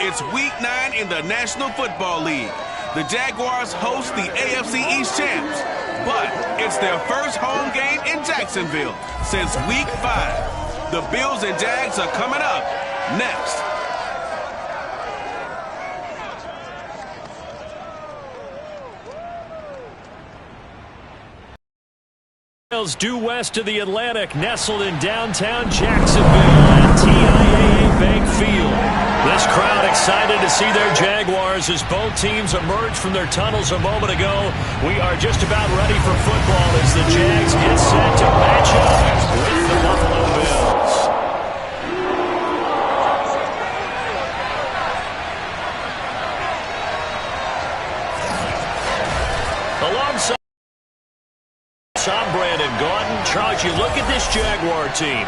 It's Week 9 in the National Football League. The Jaguars host the AFC East champs, but it's their first home game in Jacksonville since Week 5. The Bills and Jags are coming up next. Due west of the Atlantic, nestled in downtown Jacksonville at TIAA Bank Field. This crowd excited to see their Jaguars as both teams emerge from their tunnels a moment ago. We are just about ready for football as the Jags get set to match up with the Buffalo Bills. Alongside Charles, you look at this Jaguar team.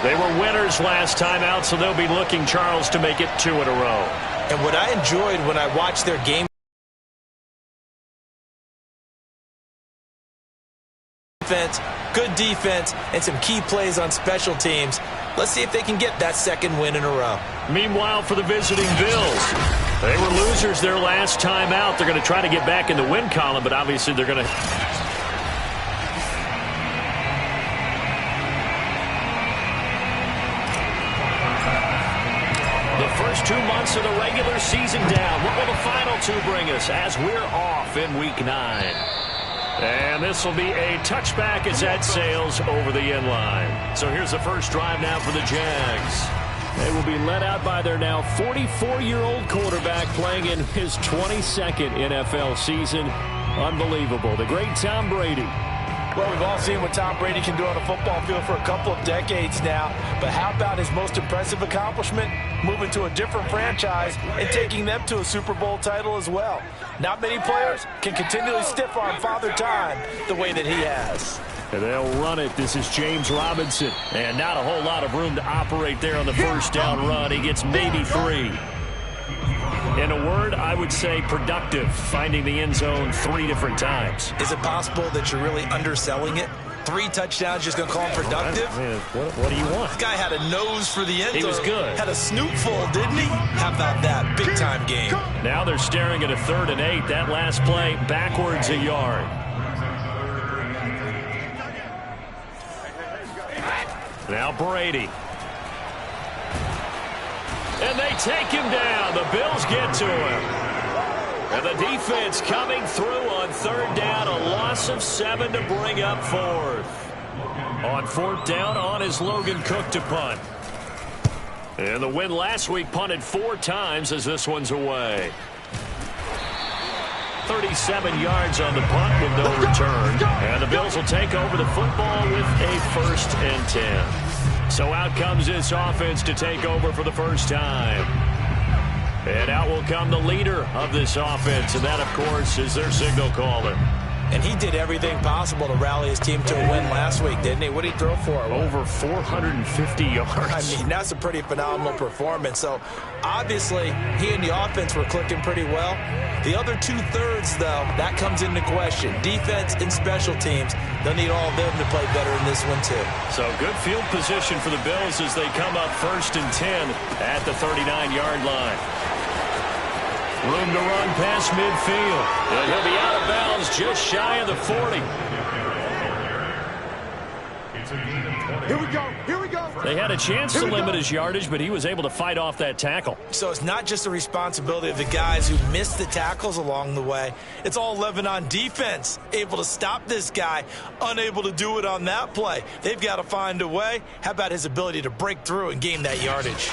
They were winners last time out, so they'll be looking, Charles, to make it 2 in a row. And what I enjoyed when I watched their game defense, good defense, and some key plays on special teams. Let's see if they can get that second win in a row. Meanwhile, for the visiting Bills, they were losers their last time out. They're going to try to get back in the win column, but obviously they're going to... First 2 months of the regular season down. What will the final 2 bring us as we're off in Week 9? And this will be a touchback as that sails over the end line. So here's the first drive now for the Jags. They will be led out by their now 44-year-old quarterback playing in his 22nd NFL season. Unbelievable. The great Tom Brady. Well, we've all seen what Tom Brady can do on a football field for a couple of decades now. But how about his most impressive accomplishment? Moving to a different franchise and taking them to a Super Bowl title as well. Not many players can continually stiff-arm Father Time the way that he has. And they'll run it. This is James Robinson. And not a whole lot of room to operate there on the first down run. He gets maybe 3. In a word, I would say productive, finding the end zone 3 different times. Is it possible that you're really underselling it? 3 touchdowns, just going to call him productive? Man, what do you want? This guy had a nose for the end zone. He was good. Had a snoot full, didn't he? How about that big-time game? Now they're staring at a 3rd and 8. That last play, backwards a yard. Now Brady. And they take him down. The Bills get to him. And the defense coming through on 3rd down. A loss of 7 to bring up 4th. On 4th down, on is Logan Cook to punt. And the win last week punted 4 times as this one's away. 37 yards on the punt with no return. And the Bills will take over the football with a 1st and 10. So out comes this offense to take over for the first time. And out will come the leader of this offense, and that, of course, is their signal caller. And he did everything possible to rally his team to a win last week, didn't he? What did he throw for? Over 450 yards. I mean, that's a pretty phenomenal performance. So, obviously, he and the offense were clicking pretty well. The other 2/3, though, that comes into question. Defense and special teams, they'll need all of them to play better in this one, too. So, good field position for the Bills as they come up 1st and 10 at the 39-yard line. Room to run past midfield. And he'll be out of bounds just shy of the 40. Here we go. Here we go. They had a chance to limit his yardage, but he was able to fight off that tackle. So it's not just the responsibility of the guys who missed the tackles along the way. It's all 11 on defense. Able to stop this guy. Unable to do it on that play. They've got to find a way. How about his ability to break through and gain that yardage?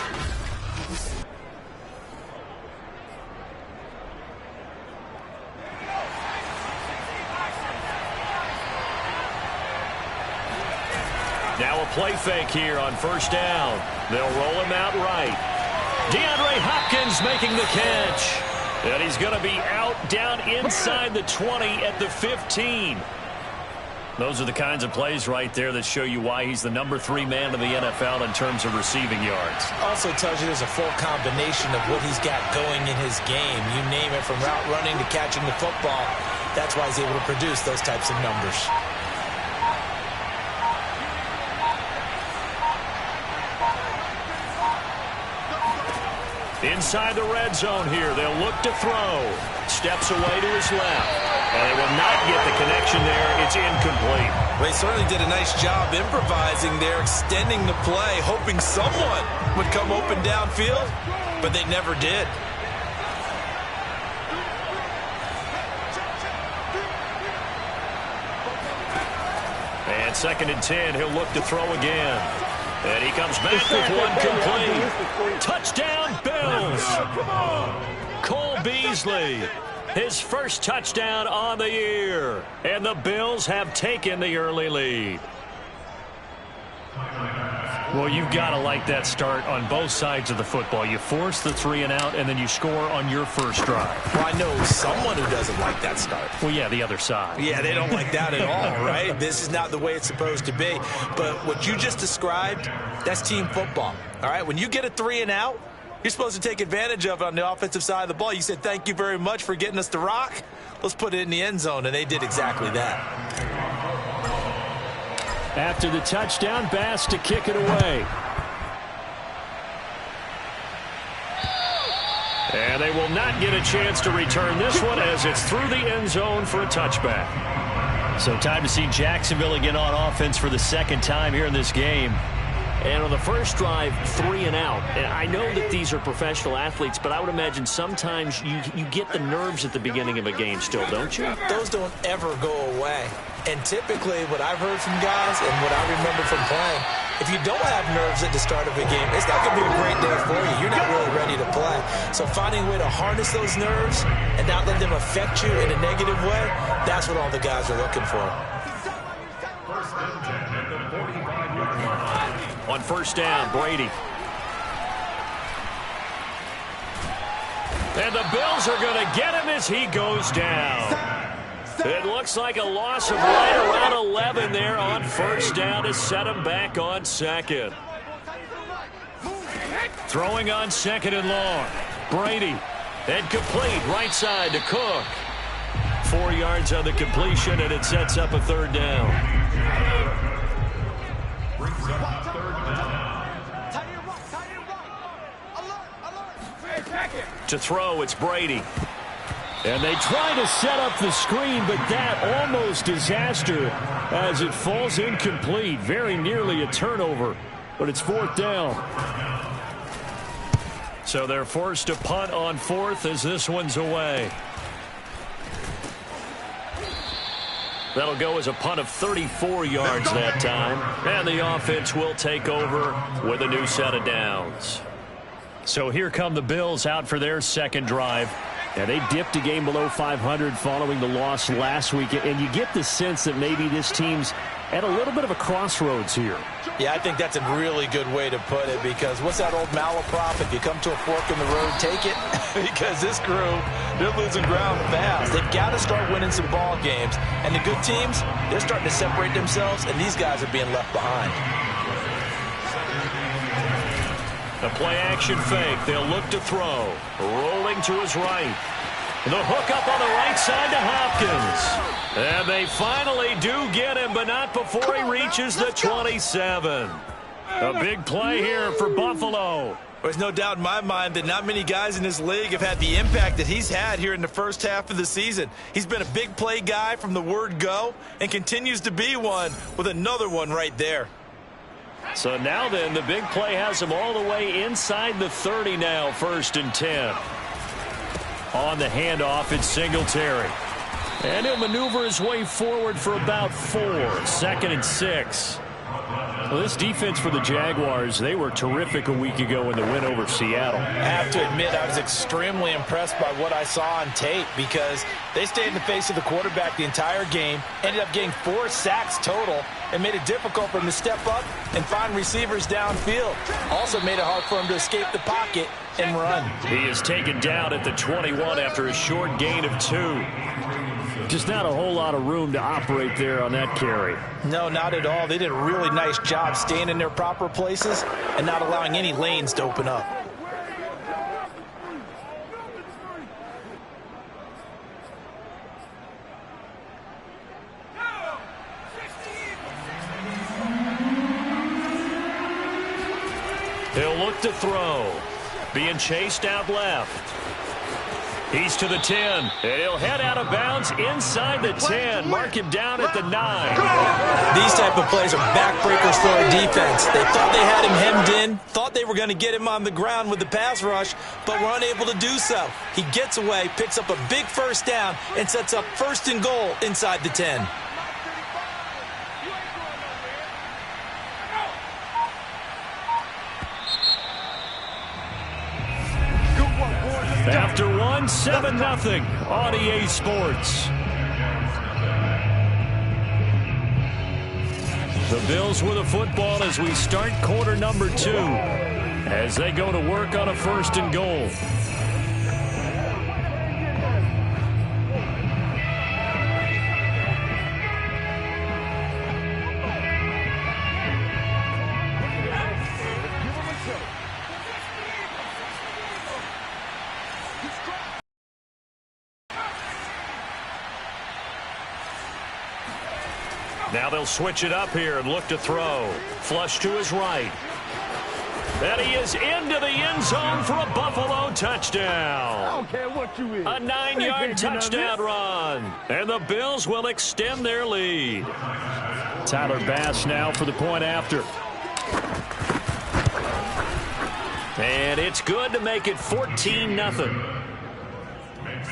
Now a play fake here on 1st down. They'll roll him out right. DeAndre Hopkins making the catch. And he's going to be out down inside the 20 at the 15. Those are the kinds of plays right there that show you why he's the number 3 man in the NFL in terms of receiving yards. Also tells you there's a full combination of what he's got going in his game. You name it, from route running to catching the football. That's why he's able to produce those types of numbers. Inside the red zone here, they'll look to throw. Steps away to his left. And they will not get the connection there. It's incomplete. Well, they certainly did a nice job improvising there, extending the play, hoping someone would come open downfield, but they never did. And 2nd and 10, he'll look to throw again. And he comes back with one complete. Touchdown, Bills. Cole Beasley, his first touchdown on the year. And the Bills have taken the early lead. Well, you've got to like that start on both sides of the football. You force the 3 and out, and then you score on your first drive. Well, I know someone who doesn't like that start. Well, yeah, the other side. Yeah, they don't like that at all, right? This is not the way it's supposed to be. But what you just described, that's team football, all right? When you get a 3 and out, you're supposed to take advantage of it on the offensive side of the ball. You said, thank you very much for getting us the rock. Let's put it in the end zone, and they did exactly that. After the touchdown, Bass to kick it away. And they will not get a chance to return this one as it's through the end zone for a touchback. So time to see Jacksonville again on offense for the 2nd time here in this game. And on the first drive, 3 and out. And I know that these are professional athletes, but I would imagine sometimes you get the nerves at the beginning of a game still, don't you? Those don't ever go away. And typically what I've heard from guys and what I remember from playing, if you don't have nerves at the start of a game, it's not going to be a great day for you. You're not really ready to play. So finding a way to harness those nerves and not let them affect you in a negative way, that's what all the guys are looking for. On first down, Brady. And the Bills are going to get him as he goes down. It looks like a loss of right around 11 there on first down to set him back on 2nd. Throwing on 2nd and long. Brady. And complete right side to Cook. 4 yards on the completion, and it sets up a 3rd down. To throw, it's Brady. And they try to set up the screen, but that almost disaster as it falls incomplete. Very nearly a turnover, but it's 4th down. So they're forced to punt on 4th as this one's away. That'll go as a punt of 34 yards that time. And the offense will take over with a new set of downs. So here come the Bills out for their 2nd drive. And they dipped a game below 500 following the loss last week. And you get the sense that maybe this team's at a little bit of a crossroads here. Yeah, I think that's a really good way to put it, because what's that old malaprop? If you come to a fork in the road, take it. Because this crew, they're losing ground fast. They've got to start winning some ball games. And the good teams, they're starting to separate themselves, and these guys are being left behind. The play-action fake. They'll look to throw. Rolling to his right. The hook up on the right side to Hopkins. And they finally do get him, but not before he reaches the 27. A big play here for Buffalo. There's no doubt in my mind that not many guys in this league have had the impact that he's had here in the first half of the season. He's been a big play guy from the word go and continues to be one with another one right there. So now then, the big play has him all the way inside the 30 now, 1st and 10. On the handoff, it's Singletary. And he'll maneuver his way forward for about 4. 2nd and 6. Well, this defense for the Jaguars, they were terrific a week ago in the win over Seattle. I have to admit, I was extremely impressed by what I saw on tape, because they stayed in the face of the quarterback the entire game, ended up getting 4 sacks total, and made it difficult for him to step up and find receivers downfield. Also made it hard for him to escape the pocket and run. He is taken down at the 21 after a short gain of 2. Just not a whole lot of room to operate there on that carry. No, not at all. They did a really nice job staying in their proper places and not allowing any lanes to open up. He'll look to throw. Being chased out left. He's to the 10, and he'll head out of bounds inside the 10. Mark him down at the 9. These type of plays are backbreakers for a defense. They thought they had him hemmed in, thought they were going to get him on the ground with the pass rush, but were unable to do so. He gets away, picks up a big first down, and sets up 1st and goal inside the 10. After 1, 7-0 on EA Sports. The Bills with a football as we start quarter number 2, as they go to work on a 1st and goal. Now they'll switch it up here and look to throw. Flush to his right. And he is into the end zone for a Buffalo touchdown. I don't care what you is. A 9-yard touchdown run. And the Bills will extend their lead. Tyler Bass now for the point after. And it's good to make it 14-0.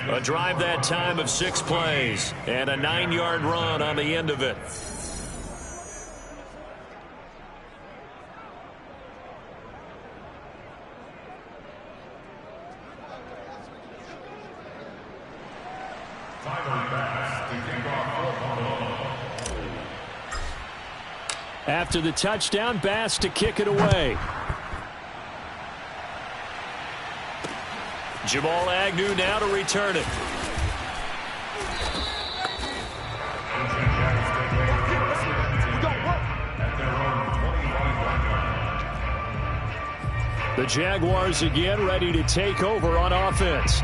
A drive that time of 6 plays. And a 9-yard run on the end of it. After the touchdown, Bass to kick it away. Jamal Agnew now to return it. The Jaguars again ready to take over on offense.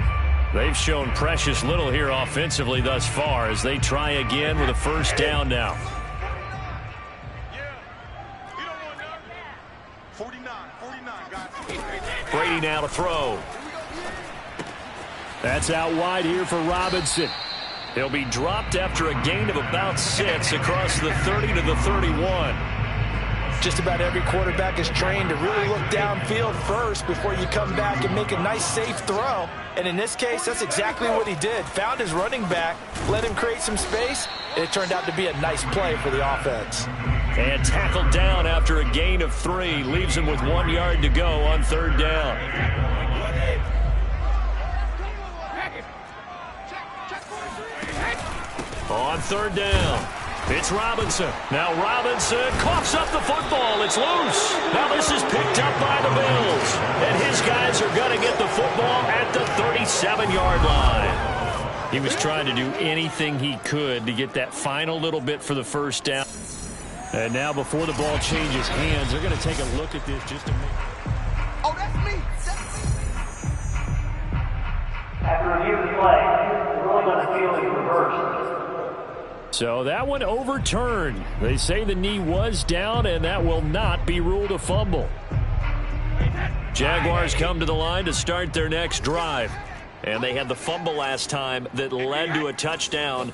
They've shown precious little here offensively thus far as they try again with a 1st down now. 49, guys. Brady now to throw. That's out wide here for Robinson. He'll be dropped after a gain of about 6 across the 30 to the 31. Just about every quarterback is trained to really look downfield first before you come back and make a nice, safe throw. And in this case, that's exactly what he did. Found his running back, let him create some space, and it turned out to be a nice play for the offense. And tackled down after a gain of 3. Leaves him with 1 yard to go on 3rd down. On 3rd down, it's Robinson. Now Robinson coughs up the football. It's loose. Now this is picked up by the Bills. And his guys are going to get the football at the 37-yard line. He was trying to do anything he could to get that final little bit for the 1st down. And now before the ball changes hands, they're going to take a look at this just to make... Oh, that's me. After review of the play, the ruling on the field is reversed. So that one overturned. They say the knee was down, and that will not be ruled a fumble. Jaguars come to the line to start their next drive. And they had the fumble last time that led to a touchdown.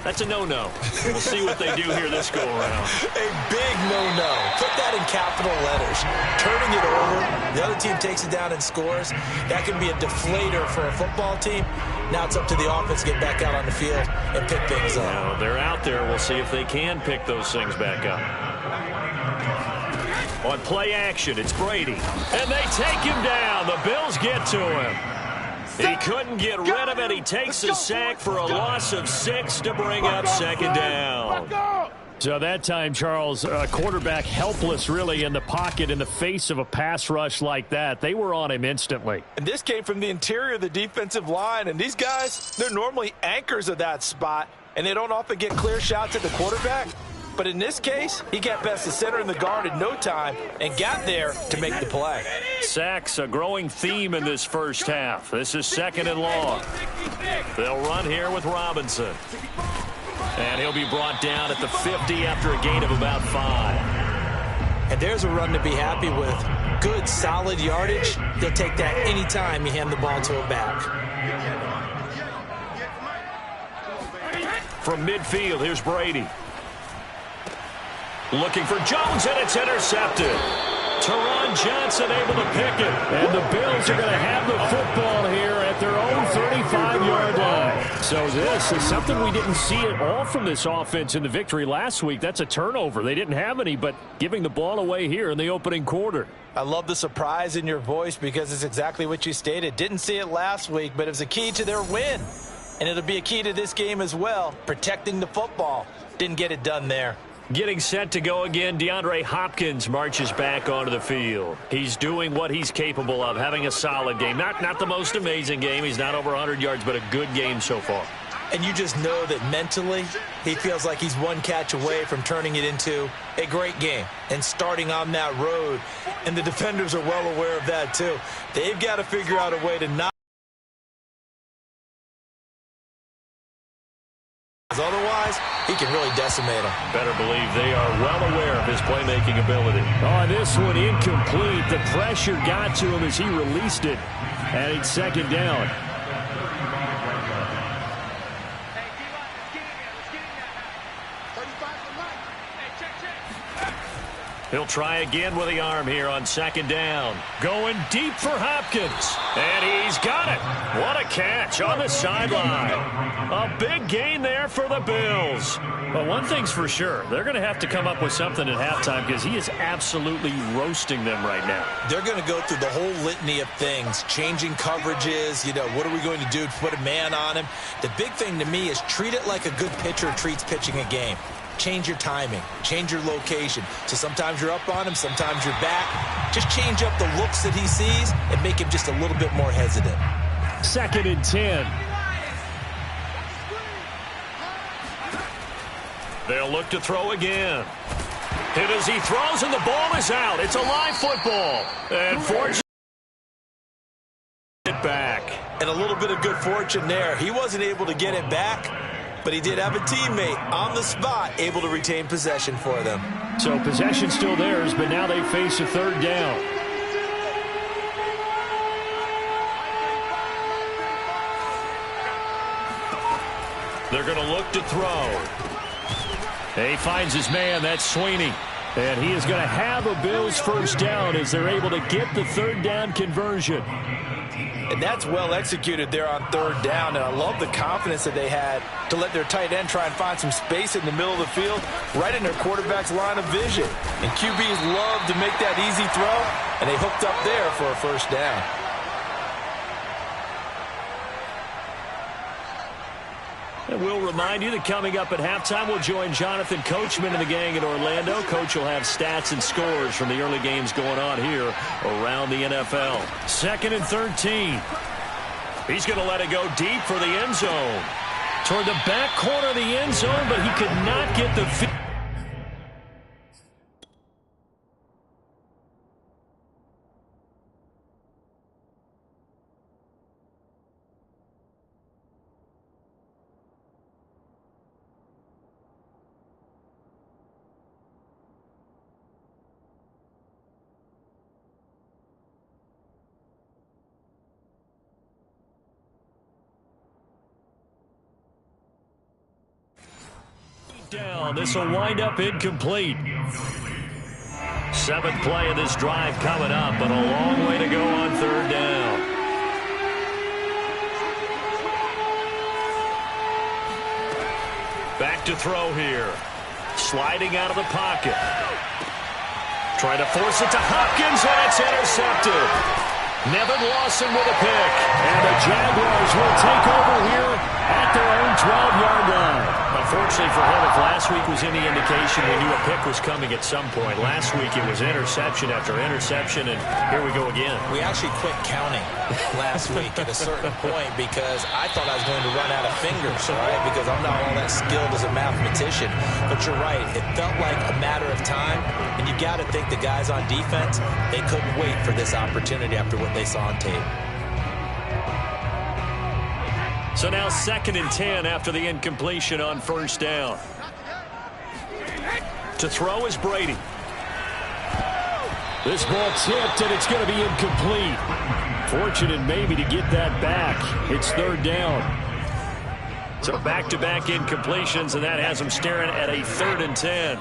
That's a no-no. We'll see what they do here this go-around. A big no-no. Put that in capital letters. Turning it over, the other team takes it down and scores. That can be a deflator for a football team. Now it's up to the offense to get back out on the field and pick things up. Now they're out there. We'll see if they can pick those things back up. On play action, it's Brady. And they take him down. The Bills get to him. He couldn't get rid of it. He takes a sack for a loss of 6 to bring up 2nd down. So that time, Charles, quarterback helpless really in the pocket in the face of a pass rush like that. They were on him instantly. And this came from the interior of the defensive line. And these guys, they're normally anchors of that spot. And they don't often get clear shots at the quarterback. But in this case, he got past the center and the guard in no time and got there to make the play. Sacks, a growing theme in this first half. This is 2nd and long. They'll run here with Robinson. And he'll be brought down at the 50 after a gain of about 5. And And there's a run to be happy with. Good, solid yardage. He'll take that anytime you hand the ball to a back. From midfield, here's Brady. Looking for Jones, and it's intercepted. Teron Johnson able to pick it. And the Bills are going to have the football here at their own 35-yard line. So this is something we didn't see at all from this offense in the victory last week. That's a turnover. They didn't have any, but giving the ball away here in the opening quarter. I love the surprise in your voice because it's exactly what you stated. Didn't see it last week, but it was a key to their win. And it'll be a key to this game as well, protecting the football. Didn't get it done there. Getting set to go again, DeAndre Hopkins marches back onto the field. He's doing what he's capable of, having a solid game. Not the most amazing game. He's not over 100 yards, but a good game so far. And you just know that mentally he feels like he's one catch away from turning it into a great game and starting on that road. And the defenders are well aware of that too. They've got to figure out a way to not. Otherwise, he can really decimate them. Better believe they are well aware of his playmaking ability. Oh, this one incomplete. The pressure got to him as he released it. And it's second down. He'll try again with the arm here on second down. Going deep for Hopkins. And he's got it. What a catch on the sideline. A big gain there for the Bills. But one thing's for sure. They're going to have to come up with something at halftime because he is absolutely roasting them right now. They're going to go through the whole litany of things, changing coverages. You know, what are we going to do to put a man on him? The big thing to me is treat it like a good pitcher treats pitching a game. Change your timing, change your location. So sometimes you're up on him, sometimes you're back. Just change up the looks that he sees and make him just a little bit more hesitant. 2nd and 10. They'll look to throw again. Hit as he throws, and the ball is out. It's a live football. And fortunately, it back. And a little bit of good fortune there. He wasn't able to get it back, but he did have a teammate on the spot able to retain possession for them. So possession still theirs, but now they face a third down. They're going to look to throw. He finds his man. That's Sweeney. And he is going to have a Bills first down as they're able to get the third down conversion. And that's well executed there on third down. And I love the confidence that they had to let their tight end try and find some space in the middle of the field, right in their quarterback's line of vision. And QBs love to make that easy throw, and they hooked up there for a first down. And we'll remind you that coming up at halftime, we'll join Jonathan Coachman and the gang in Orlando. Coach will have stats and scores from the early games going on here around the NFL. 2nd and 13. He's going to let it go deep for the end zone. Toward the back corner of the end zone, but he could not get the field. Down. This will wind up incomplete. 7th play of this drive coming up, but a long way to go on third down. Back to throw here. Sliding out of the pocket. Trying to force it to Hopkins, and it's intercepted. Nevin Lawson with a pick. And the Jaguars will take over here at their own 12-yard line. Unfortunately for him, if last week was any indication, we knew a pick was coming at some point. Last week it was interception after interception, and here we go again. We actually quit counting last week at a certain point because I thought I was going to run out of fingers, right? Because I'm not all that skilled as a mathematician. But you're right. It felt like a matter of time, and you got to think the guys on defense, they couldn't wait for this opportunity after what they saw on tape. So now 2nd and 10 after the incompletion on first down. To throw is Brady. This ball tipped, and it's going to be incomplete. Fortunate maybe to get that back. It's third down. So back-to-back incompletions, and that has them staring at a 3rd and 10.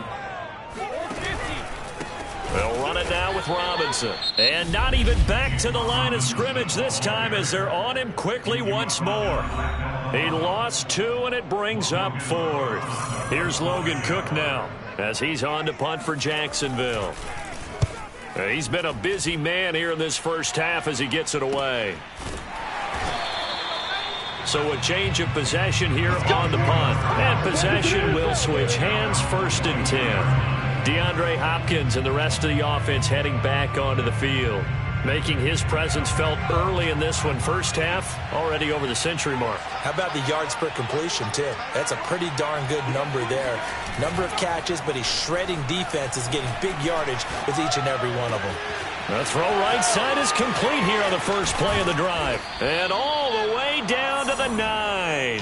They'll run it now with Robinson. And not even back to the line of scrimmage this time as they're on him quickly once more. He lost 2, and it brings up 4th. Here's Logan Cook now as he's on to punt for Jacksonville. He's been a busy man here in this first half as he gets it away. So a change of possession here on the punt. And possession will switch hands, 1st and 10. DeAndre Hopkins and the rest of the offense heading back onto the field, making his presence felt early in this one. First half, already over the century mark. How about the yards per completion, too? That's a pretty darn good number there. Number of catches, but he's shredding defenses, getting big yardage with each and every one of them. The throw right side is complete here on the first play of the drive. And all the way down to the 9.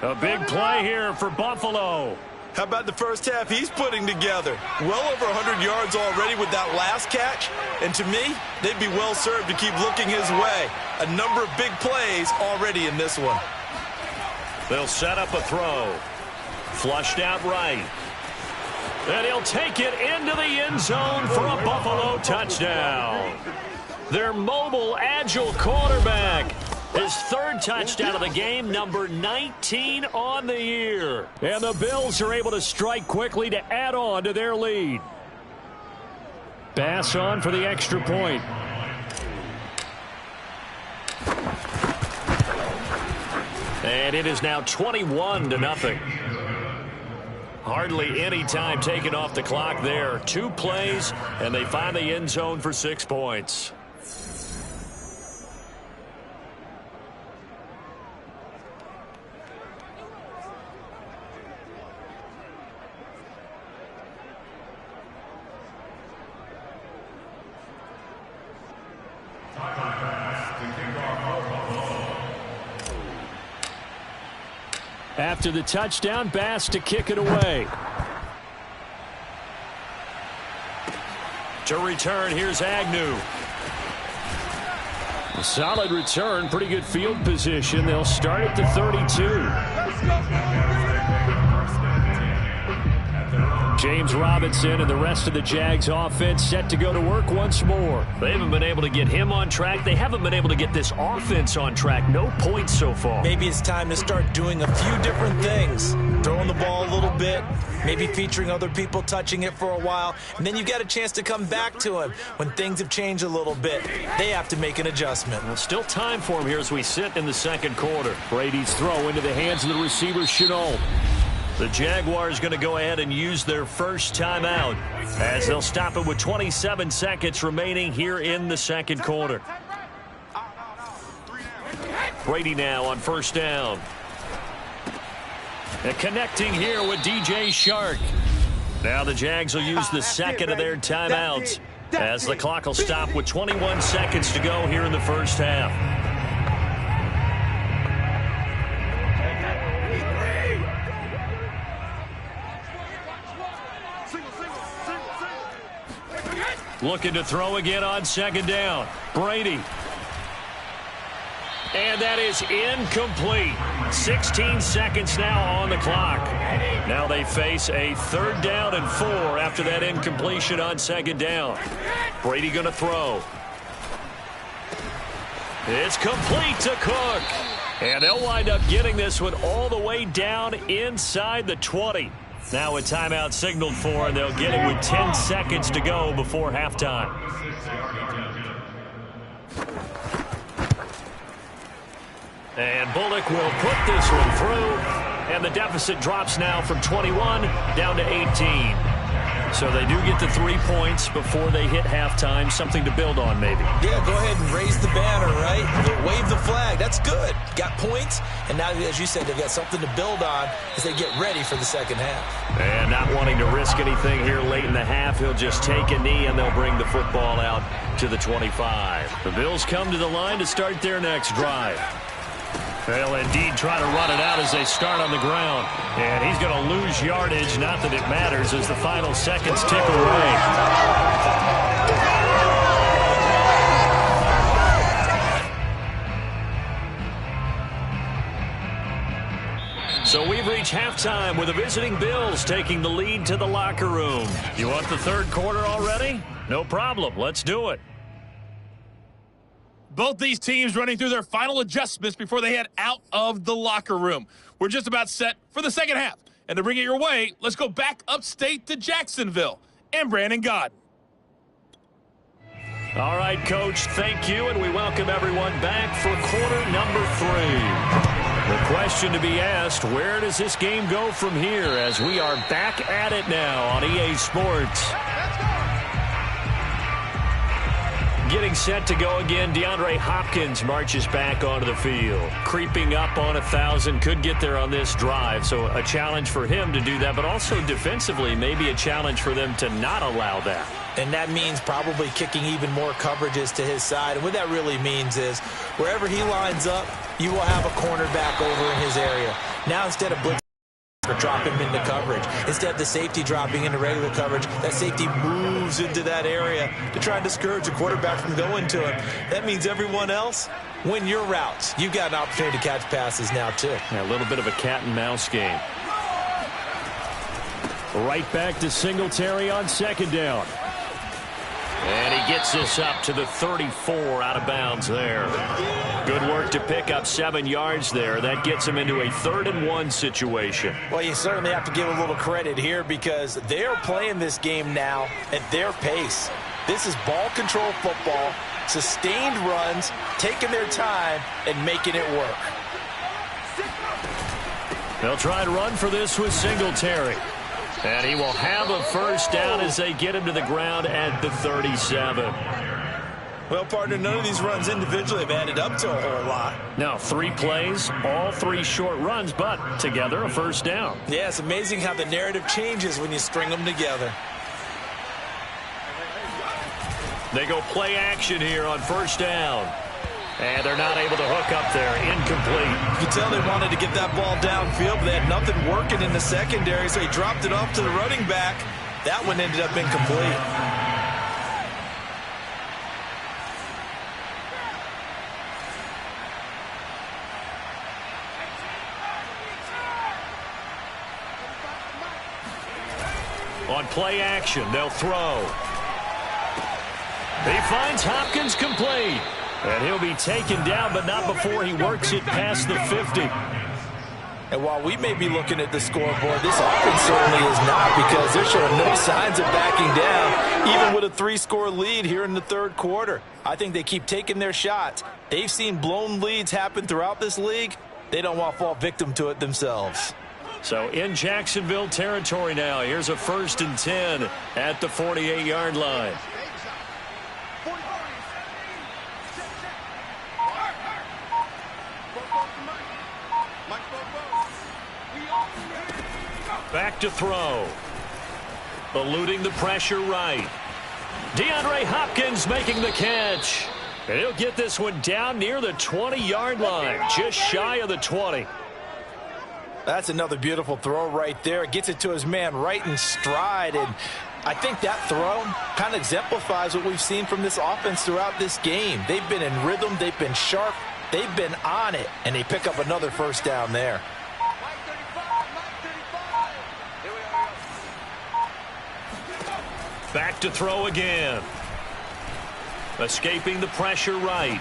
A big play here for Buffalo. How about the first half he's putting together? Well over 100 yards already with that last catch. And to me, they'd be well served to keep looking his way. A number of big plays already in this one. They'll set up a throw. Flushed out right. And he'll take it into the end zone for a Buffalo touchdown. Their mobile, agile quarterback. His 3rd touchdown of the game, number 19 on the year. And the Bills are able to strike quickly to add on to their lead. Pass on for the extra point. And it is now 21-0. Hardly any time taken off the clock there. 2 plays, and they find the end zone for 6 points. After the touchdown, Bass to kick it away. To return, here's Agnew. A solid return, pretty good field position. They'll start at the 32. James Robinson and the rest of the Jags offense set to go to work once more. They haven't been able to get him on track. They haven't been able to get this offense on track. No points so far. Maybe it's time to start doing a few different things. Throwing the ball a little bit, maybe featuring other people touching it for a while, and then you get a chance to come back to him when things have changed a little bit. They have to make an adjustment. Well, still time for him here as we sit in the second quarter. Brady's throw into the hands of the receiver, Chenault. The Jaguars going to go ahead and use their first timeout as they'll stop it with 27 seconds remaining here in the second quarter. Brady now on first down. And connecting here with DJ Shark. Now the Jags will use the second of their timeouts as the clock will stop with 21 seconds to go here in the first half. Looking to throw again on second down. Brady. And that is incomplete. 16 seconds now on the clock. Now they face a 3rd down and 4 after that incompletion on second down. Brady going to throw. It's complete to Cook. And they'll wind up getting this one all the way down inside the 20. Now a timeout signaled for, and they'll get it with 10 seconds to go before halftime. And Bullock will put this one through, and the deficit drops now from 21 down to 18. So they do get the 3 points before they hit halftime, something to build on maybe. Yeah, go ahead and raise the banner, right? Wave the flag. That's good. Got points, and now, as you said, they've got something to build on as they get ready for the second half. And not wanting to risk anything here late in the half, he'll just take a knee, and they'll bring the football out to the 25. The Bills come to the line to start their next drive. They'll indeed try to run it out as they start on the ground. And he's going to lose yardage. Not that it matters as the final seconds tick away. So we've reached halftime with the visiting Bills taking the lead to the locker room. You want the third quarter already? No problem. Let's do it. Both these teams running through their final adjustments before they head out of the locker room. We're just about set for the second half. And to bring it your way, let's go back upstate to Jacksonville and Brandon God. All right, Coach, thank you, and we welcome everyone back for quarter number 3. The question to be asked, where does this game go from here as we are back at it now on EA Sports? Getting set to go again, DeAndre Hopkins marches back onto the field. Creeping up on 1,000, could get there on this drive, so a challenge for him to do that, but also defensively, maybe a challenge for them to not allow that. And that means probably kicking even more coverages to his side. And what that really means is wherever he lines up, you will have a cornerback over in his area. Now instead of blitzing or drop him into coverage, instead of the safety dropping into regular coverage, that safety moves into that area to try and discourage the quarterback from going to him. That means everyone else, win your routes. You've got an opportunity to catch passes now too. Yeah, a little bit of a cat and mouse game. Right back to Singletary on second down. And he gets this up to the 34 out of bounds there. Good work to pick up 7 yards there. That gets him into a 3rd and 1 situation. Well, you certainly have to give a little credit here because they're playing this game now at their pace. This is ball control football, sustained runs, taking their time and making it work. They'll try and run for this with Singletary. And he will have a first down as they get him to the ground at the 37. Well, partner, none of these runs individually have added up to a whole lot. Now, 3 plays, all 3 short runs, but together a first down. Yeah, it's amazing how the narrative changes when you string them together. They go play action here on first down. And they're not able to hook up there. Incomplete. You can tell they wanted to get that ball downfield, but they had nothing working in the secondary, so he dropped it off to the running back. That one ended up incomplete. On play action, they'll throw. He finds Hopkins complete. And he'll be taken down, but not before he works it past the 50. And while we may be looking at the scoreboard, this offense certainly is not because they're showing no signs of backing down, even with a 3-score lead here in the third quarter. I think they keep taking their shots. They've seen blown leads happen throughout this league. They don't want to fall victim to it themselves. So in Jacksonville territory now, here's a 1st and 10 at the 48-yard line. Back to throw. Eluding the pressure right. DeAndre Hopkins making the catch. And he'll get this one down near the 20-yard line, just shy of the 20. That's another beautiful throw right there. Gets it to his man right in stride. And I think that throw kind of exemplifies what we've seen from this offense throughout this game. They've been in rhythm. They've been sharp. They've been on it. And they pick up another first down there. Back to throw again. Escaping the pressure right.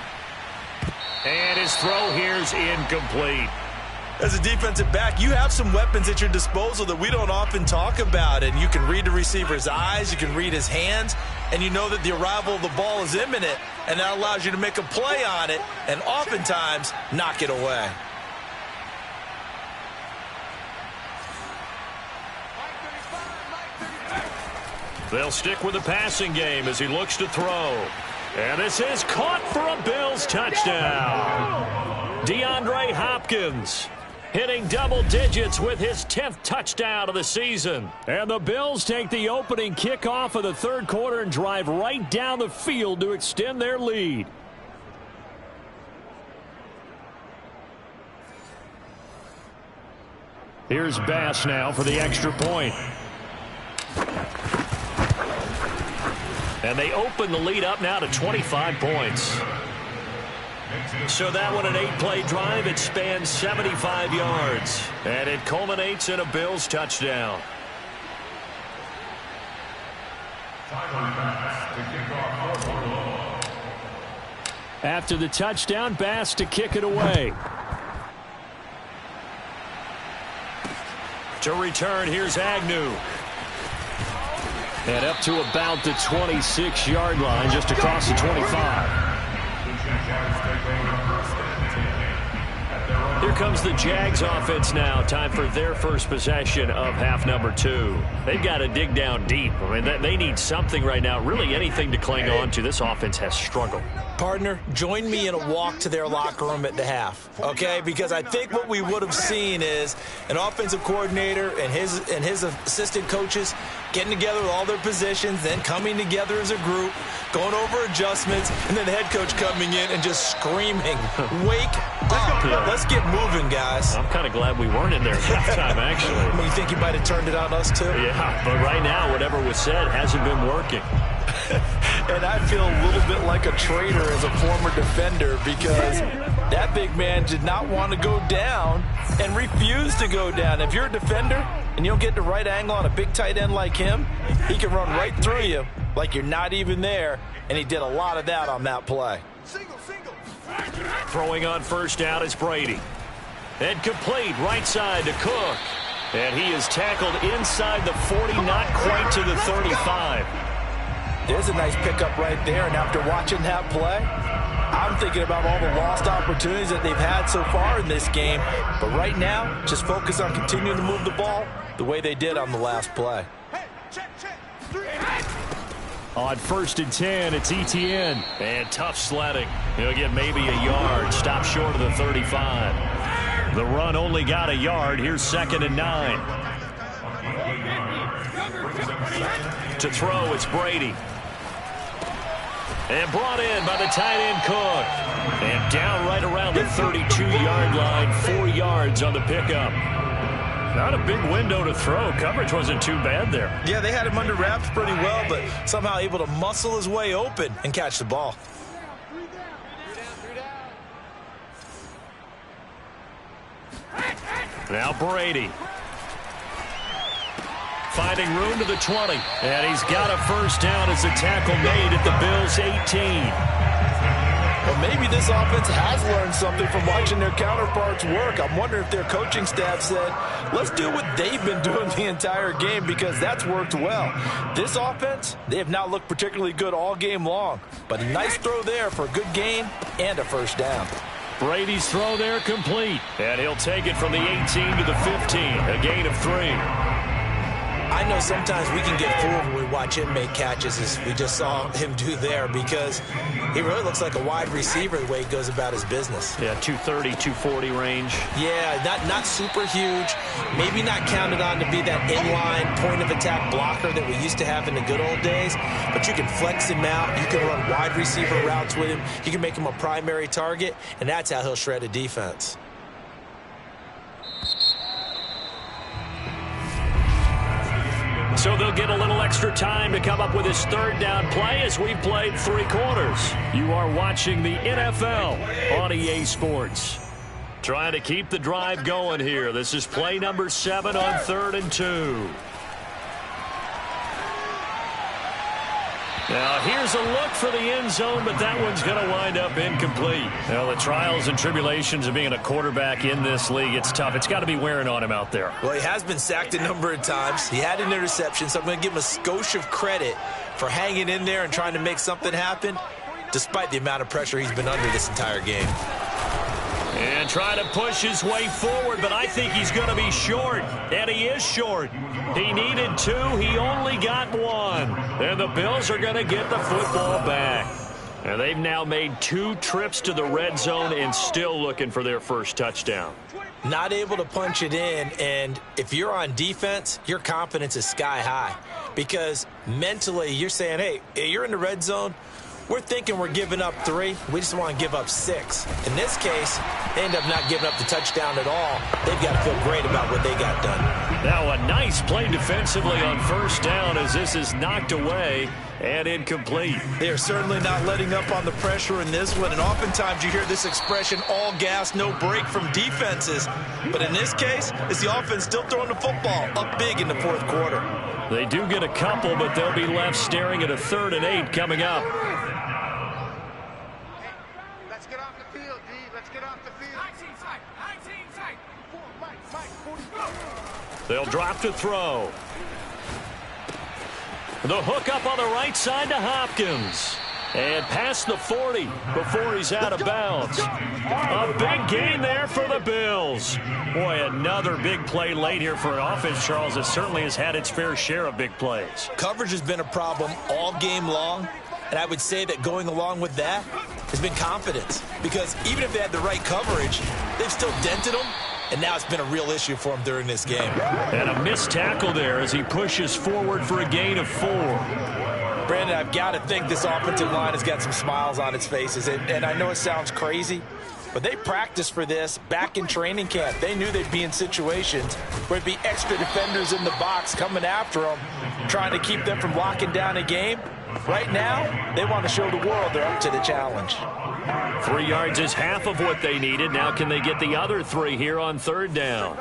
And his throw here's incomplete. As a defensive back, you have some weapons at your disposal that we don't often talk about. And you can read the receiver's eyes, you can read his hands, and you know that the arrival of the ball is imminent, and that allows you to make a play on it and oftentimes knock it away. They'll stick with the passing game as he looks to throw. And this is caught for a Bills touchdown. DeAndre Hopkins hitting double digits with his 10th touchdown of the season. And the Bills take the opening kickoff of the third quarter and drive right down the field to extend their lead. Here's Bass now for the extra point. And they open the lead up now to 25 points. So that one, an 8-play drive. It spans 75 yards. And it culminates in a Bills touchdown. After the touchdown, Bass to kick it away. To return, here's Agnew. And up to about the 26-yard line, just across the 25. Here comes the Jags offense now. Time for their first possession of half number 2. They've got to dig down deep. I mean, they need something right now, really anything to cling on to. This offense has struggled. Partner, join me in a walk to their locker room at the half, okay? Because I think what we would have seen is an offensive coordinator and his assistant coaches getting together with all their positions, then coming together as a group, going over adjustments, and then the head coach coming in and just screaming, "Wake up. Let's get moving, guys." I'm kind of glad we weren't in there at halftime, actually. I mean, you think you might have turned it on us, too? Yeah, but right now, whatever was said hasn't been working. And I feel a little bit like a traitor as a former defender because that big man did not want to go down and refused to go down. If you're a defender and you don't get the right angle on a big tight end like him, he can run right through you like you're not even there, and he did a lot of that on that play. Throwing on first down is Brady. And complete right side to Cook. And he is tackled inside the 40, not quite to the 35. There's a nice pickup right there, and after watching that play, I'm thinking about all the lost opportunities that they've had so far in this game. But right now, just focus on continuing to move the ball the way they did on the last play. On 1st and 10, it's Etienne. And tough sledding. He'll get maybe a yard. Stop short of the 35. The run only got a yard. Here's 2nd and 9. To throw, it's Brady. And brought in by the tight end Cook. And down right around the 32-yard line. 4 yards on the pickup. Not a big window to throw. Coverage wasn't too bad there. Yeah, they had him under wraps pretty well, but somehow able to muscle his way open and catch the ball. Now Brady. Finding room to the 20. And he's got a first down as a tackle made at the Bills' 18. Well, maybe this offense has learned something from watching their counterparts work. I'm wondering if their coaching staff said, let's do what they've been doing the entire game because that's worked well. This offense, they have not looked particularly good all game long. But a nice throw there for a good gain and a first down. Brady's throw there complete. And he'll take it from the 18 to the 15. A gain of 3. I know sometimes we can get fooled when we watch him make catches as we just saw him do there because he really looks like a wide receiver the way he goes about his business. Yeah, 230, 240 range. Yeah, not super huge. Maybe not counted on to be that inline point-of-attack blocker that we used to have in the good old days, but you can flex him out. You can run wide receiver routes with him. You can make him a primary target, and that's how he'll shred a defense. So they'll get a little extra time to come up with his 3rd down play as we've played 3 quarters. You are watching the NFL on EA Sports. Trying to keep the drive going here. This is play number 7 on 3rd and 2. Now, here's a look for the end zone, but that one's going to wind up incomplete. Now, the trials and tribulations of being a quarterback in this league, it's tough. It's got to be wearing on him out there. Well, he has been sacked a number of times. He had an interception, so I'm going to give him a skosh of credit for hanging in there and trying to make something happen, despite the amount of pressure he's been under this entire game. And trying to push his way forward, but I think he's going to be short. And he is short. He needed 2. He only got 1. And the Bills are going to get the football back. And they've now made 2 trips to the red zone and still looking for their first touchdown. Not able to punch it in, and if you're on defense, your confidence is sky high. Because mentally, you're saying, hey, you're in the red zone. We're thinking we're giving up 3. We just want to give up 6. In this case, they end up not giving up the touchdown at all. They've got to feel great about what they got done. Now a nice play defensively on first down as this is knocked away and incomplete. They are certainly not letting up on the pressure in this one, and oftentimes you hear this expression, all gas, no break from defenses. But in this case, it's the offense still throwing the football up big in the fourth quarter. They do get a couple, but they'll be left staring at a 3rd and 8 coming up. Let's get off the field, D. Let's get off the field. 19 side. 19 side. They'll drop to throw. The hook up on the right side to Hopkins. And past the 40 before he's out of bounds. A big gain there for the Bills. Boy, another big play late here for an offense, Charles, that certainly has had its fair share of big plays. Coverage has been a problem all game long, and I would say that going along with that has been confidence. Because even if they had the right coverage, they've still dented them, and now it's been a real issue for them during this game. And a missed tackle there as he pushes forward for a gain of 4. Brandon, I've got to think this offensive line has got some smiles on its faces. And I know it sounds crazy, but they practiced for this back in training camp. They knew they'd be in situations where there'd be extra defenders in the box coming after them, trying to keep them from locking down a game. Right now, they want to show the world they're up to the challenge. 3 yards is half of what they needed. Now can they get the other 3 here on 3rd down?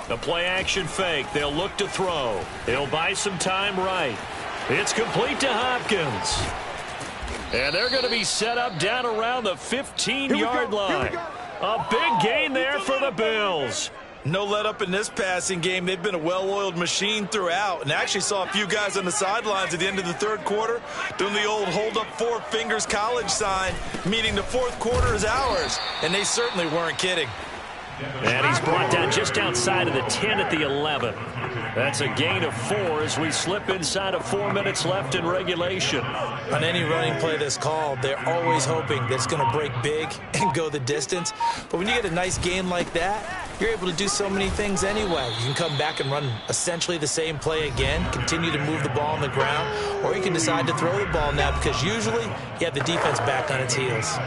The play-action fake. They'll look to throw. He'll buy some time right. It's complete to Hopkins. And they're going to be set up down around the 15-yard line. A big gain there for the Bills. No let up in this passing game. They've been a well-oiled machine throughout. And I actually saw a few guys on the sidelines at the end of the 3rd quarter doing the old hold up 4 fingers college sign, meaning the 4th quarter is ours. And they certainly weren't kidding. And he's brought down just outside of the 10 at the 11. That's a gain of 4 as we slip inside of 4 minutes left in regulation. On any running play that's called, they're always hoping that it's going to break big and go the distance. But when you get a nice game like that, you're able to do so many things anyway. You can come back and run essentially the same play again, continue to move the ball on the ground, or you can decide to throw the ball now because usually you have the defense back on its heels.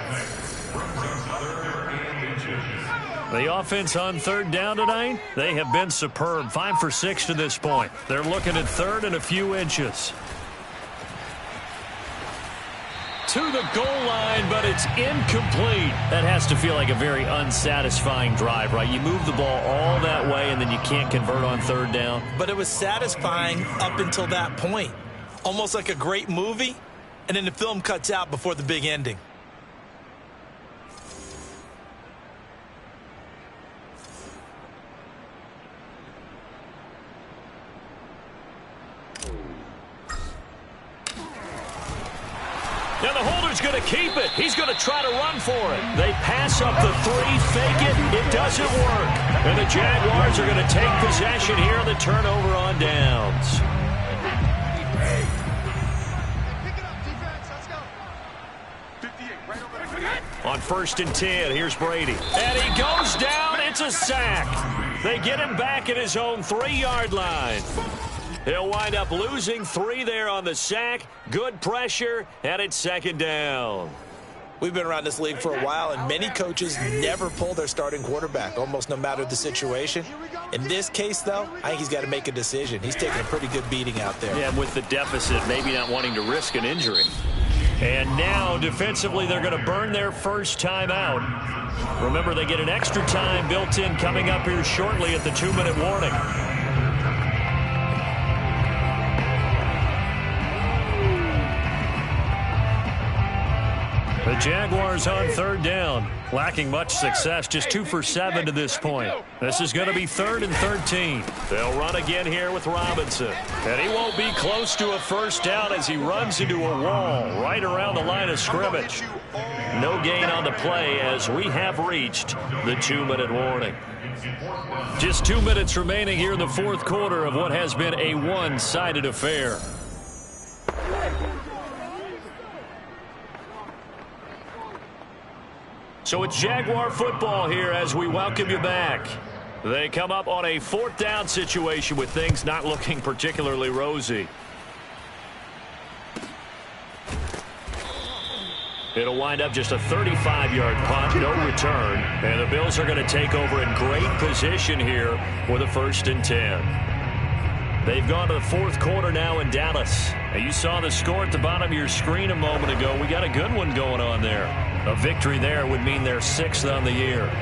The offense on 3rd down tonight, they have been superb. 5 for 6 to this point. They're looking at 3rd and a few inches. To the goal line, but it's incomplete. That has to feel like a very unsatisfying drive, right? You move the ball all that way, and then you can't convert on 3rd down. But it was satisfying up until that point. Almost like a great movie, and then the film cuts out before the big ending. Now the holder's going to keep it. He's going to try to run for it. They pass up the 3, fake it. It doesn't work. And the Jaguars are going to take possession here on the turnover on downs. On 1st and 10, here's Brady. And he goes down. It's a sack. They get him back at his own 3-yard line. He'll wind up losing 3 there on the sack. Good pressure, and it's 2nd down. We've been around this league for a while, and many coaches never pull their starting quarterback, almost no matter the situation. In this case, though, I think he's got to make a decision. He's taking a pretty good beating out there. Yeah, and with the deficit, maybe not wanting to risk an injury. And now, defensively, they're going to burn their first time out. Remember, they get an extra time built in coming up here shortly at the 2-minute warning. The Jaguars on 3rd down, lacking much success, just 2 for 7 to this point. This is going to be 3rd and 13. They'll run again here with Robinson. And he won't be close to a first down as he runs into a wall right around the line of scrimmage. No gain on the play as we have reached the 2-minute warning. Just 2 minutes remaining here in the 4th quarter of what has been a one-sided affair. So it's Jaguar football here as we welcome you back. They come up on a 4th down situation with things not looking particularly rosy. It'll wind up just a 35-yard punt, no return. And the Bills are going to take over in great position here with a 1st and 10. They've gone to the 4th quarter now in Dallas. And you saw the score at the bottom of your screen a moment ago. We got a good one going on there. A victory there would mean they're 6th on the year.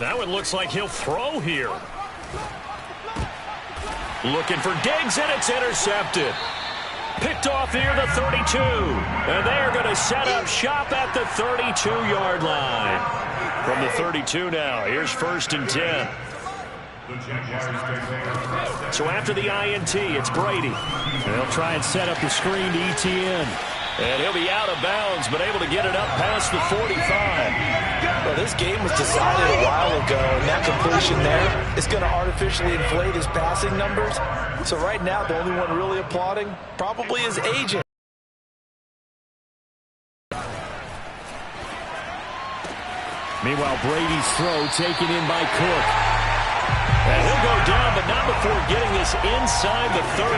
That one looks like he'll throw here. Looking for Diggs, and it's intercepted. Picked off near the 32. And they're going to set up shop at the 32-yard line. From the 32 now, here's 1st and 10. So after the INT, it's Brady. They'll try and set up the screen to ETN. And he'll be out of bounds, but able to get it up past the 45. Well, this game was decided a while ago, and that completion there is going to artificially inflate his passing numbers. So right now, the only one really applauding probably his agent. Meanwhile, Brady's throw taken in by Cook. And he'll go down, but not before getting this inside the 30.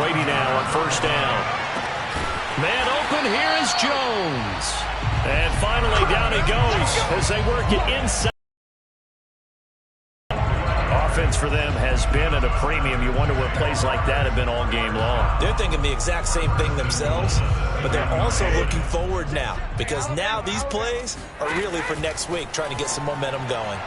Brady now on 1st down. Man open, here is Jones. And finally down he goes as they work it inside. Offense for them has been at a premium. You wonder where plays like that have been all game long. They're thinking the exact same thing themselves, but they're also looking forward now because now these plays are really for next week, trying to get some momentum going.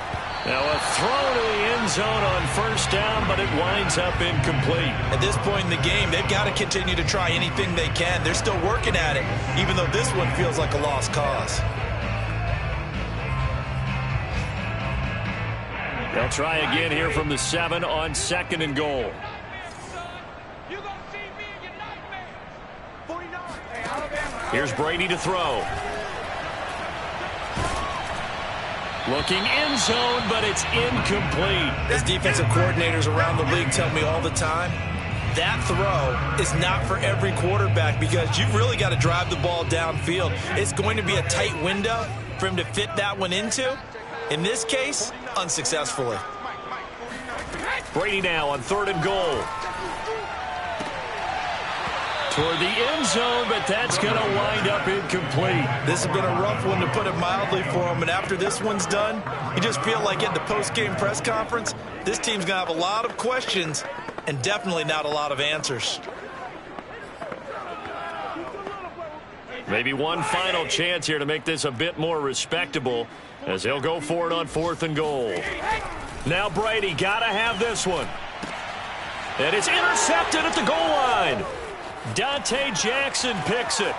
Now a throw to the end zone on 1st down, but it winds up incomplete. At this point in the game, they've got to continue to try anything they can. They're still working at it, even though this one feels like a lost cause. They'll try again here from the 7 on 2nd and goal. Here's Brady to throw. Looking end zone, but it's incomplete. As defensive coordinators around the league tell me all the time, that throw is not for every quarterback because you've really got to drive the ball downfield. It's going to be a tight window for him to fit that one into. In this case, unsuccessfully. Brady now on 3rd and goal. Toward the end zone, but that's going to wind up incomplete. This has been a rough one, to put it mildly, for him. And after this one's done, you just feel like at the post-game press conference, this team's going to have a lot of questions and definitely not a lot of answers. Maybe one final chance here to make this a bit more respectable as they'll go for it on 4th and goal. Now Brady got to have this one. And it's intercepted at the goal line. Dante Jackson picks it.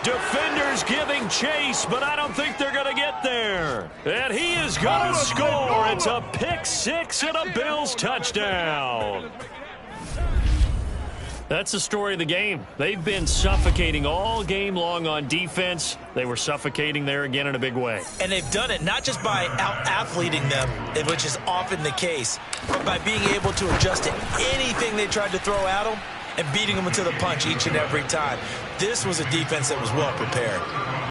Defenders giving chase, but I don't think they're going to get there. And he is going to score. It's a pick 6 and a Bills touchdown. That's the story of the game. They've been suffocating all game long on defense. They were suffocating there again in a big way. And they've done it not just by out-athleting them, which is often the case, but by being able to adjust to anything they tried to throw at them and beating them into the punch each and every time. This was a defense that was well prepared.